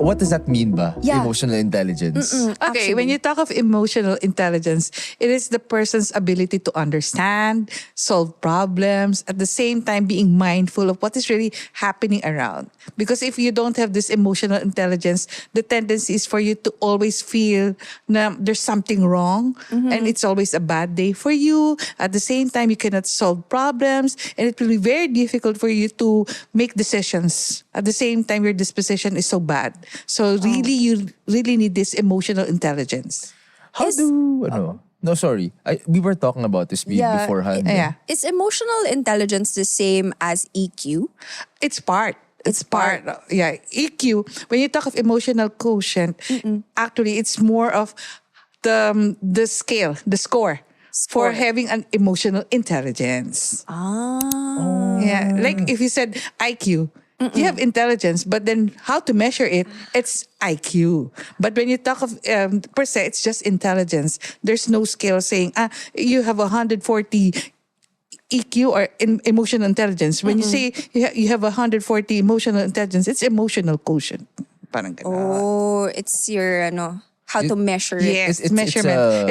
what does that mean ba? Yeah. Emotional intelligence. Okay, when you talk of emotional intelligence, it is the person's ability to understand, solve problems, at the same time being mindful of what is really happening around. Because if you don't have this emotional intelligence, the tendency is for you to always feel na there's something wrong and it's always a bad day for you. At the same time, you cannot solve problems and it will be very difficult for you to make decisions. At the same time, your disposition is so bad. So really, you really need this emotional intelligence. How do, no, sorry. We were talking about this beforehand. Yeah. Is emotional intelligence the same as EQ? It's part. It's part. Yeah. EQ, when you talk of emotional quotient, actually it's more of the scale, the score for having an emotional intelligence. Yeah. Like if you said IQ, you have intelligence, but then how to measure it, it's IQ. But when you talk of per se, it's just intelligence. There's no scale saying, you have 140 EQ or emotional intelligence. When you say you have 140 emotional intelligence, it's emotional quotient. Parang ganun. Oh, it's your how to measure it. Yes, it's measurement.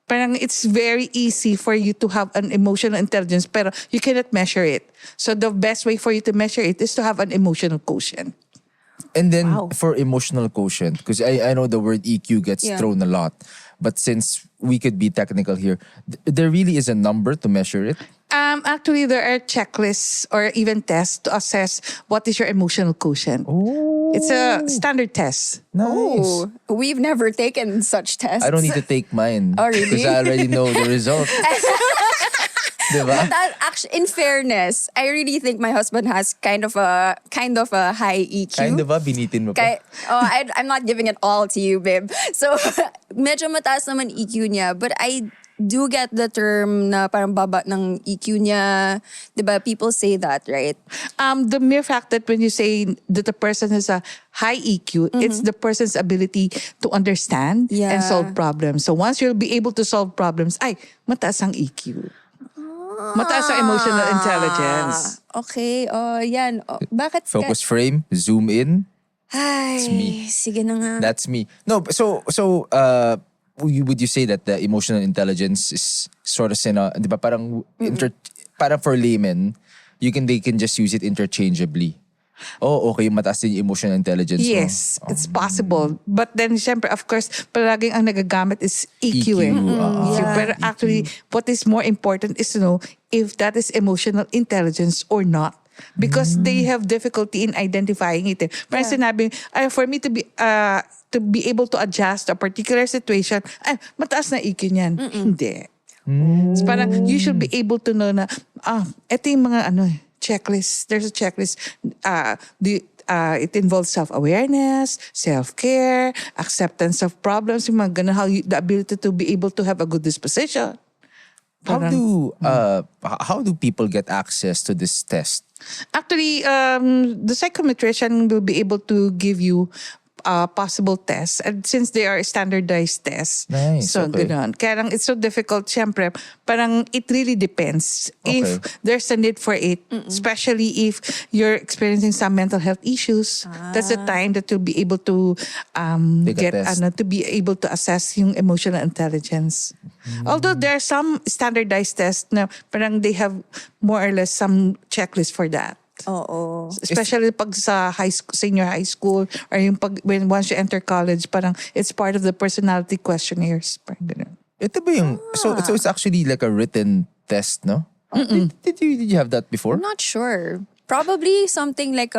It's very easy for you to have an emotional intelligence, pero you cannot measure it. So the best way for you to measure it is to have an emotional quotient. And then for emotional quotient, because I know the word EQ gets thrown a lot, but since we could be technical here, there really is a number to measure it? Actually, there are checklists or even tests to assess what is your emotional quotient. Oh. It's a standard test. Nice. Oh, we've never taken such tests. I don't need to take mine. Oh, really? Because I already know the result. Diba? That actually, in fairness, I really think my husband has kind of a high EQ. Kind of ba? Binitin mo pa? I'm not giving it all to you, babe. So, medyo mataas naman EQ niya. But I do get the term na parang baba ng EQ niya. Diba? People say that, right? The mere fact that when you say that the person has a high EQ, it's the person's ability to understand and solve problems. So once you'll be able to solve problems, mataas ang EQ. Mataas ang emotional intelligence. Okay. Yan. Bakit? Focus frame, zoom in. Ay, That's me. sige na nga. That's me. No, so would you say that the emotional intelligence is sort of di ba parang parang for laymen, they can just use it interchangeably. Oh, okay, mataas din yung emotional intelligence. Yes, it's possible. But then, syempre, of course, palaging ang nagagamit is EQ. Pero actually, what is more important is to know if that is emotional intelligence or not. Because they have difficulty in identifying it. Parang sinabi, for me to be able to adjust to a particular situation, mataas na EQ niyan. Hindi. So parang you should be able to know na, ito yung mga checklist. There's a checklist. It involves self-awareness, self-care, acceptance of problems, yung mga ganun, the ability to be able to have a good disposition. How do people get access to this test? Actually, the psychometrician will be able to give you possible tests. And since they are standardized tests. Nice, So, okay. ganun. Kaya lang, it's so difficult, syempre, parang it really depends if there's a need for it. Especially if you're experiencing some mental health issues. That's the time that you'll be able to to be able to assess yung emotional intelligence. Although there are some standardized tests na parang they have more or less some checklist for that. Oo. Especially pag sa senior high school or yung once you enter college, parang it's part of the personality questionnaires. Parang ganun. Ito ba yung, so it's actually like a written test, no? Did you have that before? I'm not sure. Probably something like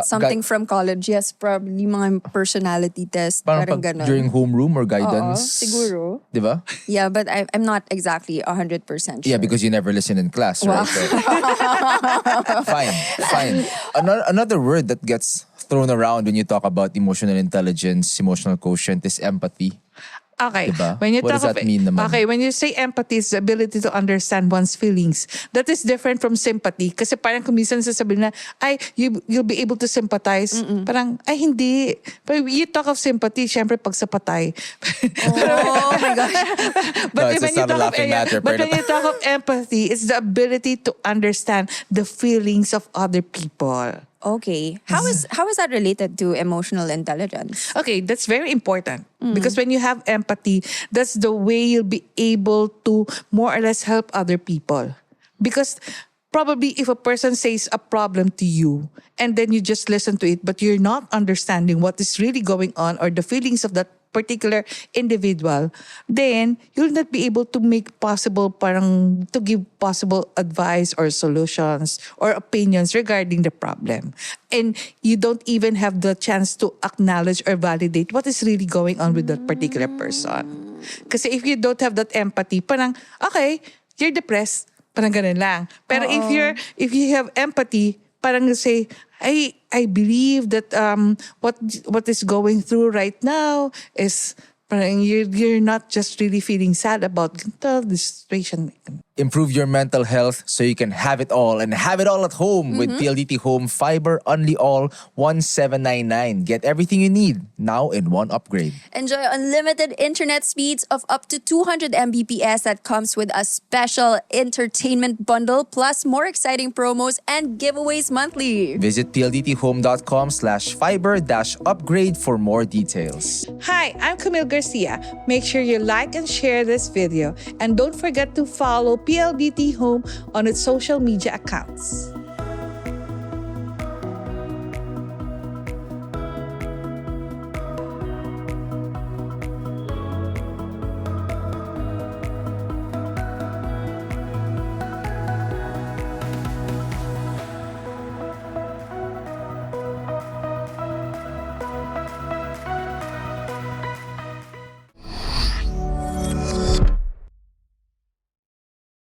something from college. Yes, probably mga personality test. Parang ganun. during homeroom or guidance? Siguro. Di ba? Yeah, but I'm not exactly 100% sure. Yeah, because you never listen in class, right? Fine. Another word that gets thrown around when you talk about emotional intelligence, emotional quotient is empathy. Okay. Diba? When you What does that mean naman? Okay, when you say empathy, it's the ability to understand one's feelings. That is different from sympathy. Kasi parang kung minsan sasabihin na, you'll be able to sympathize. Parang, hindi. But you talk of sympathy, syempre pag sa patay. Oh my gosh. But it's not a laughing matter. But when you talk of empathy, it's the ability to understand the feelings of other people. Okay. How is that related to emotional intelligence? Okay, that's very important because when you have empathy, that's the way you'll be able to more or less help other people. Because probably if a person says a problem to you and then you just listen to it, but you're not understanding what is really going on or the feelings of that particular individual, then you'll not be able to to give possible advice or solutions or opinions regarding the problem. And you don't even have the chance to acknowledge or validate what is really going on with that particular person. Kasi if you don't have that empathy, parang, okay, you're depressed, parang ganun lang. Pero if you have empathy, parang you say, I believe that what is going through right now is parang you're not just really feeling sad about this situation. Improve your mental health so you can have it all and have it all at home with PLDT Home Fiber Only All 1799. Get everything you need now in one upgrade. Enjoy unlimited internet speeds of up to 200 Mbps that comes with a special entertainment bundle plus more exciting promos and giveaways monthly. Visit pldthome.com/fiber-upgrade for more details. Hi, I'm Camille Garcia. Make sure you like and share this video and don't forget to follow PLDT Home on its social media accounts.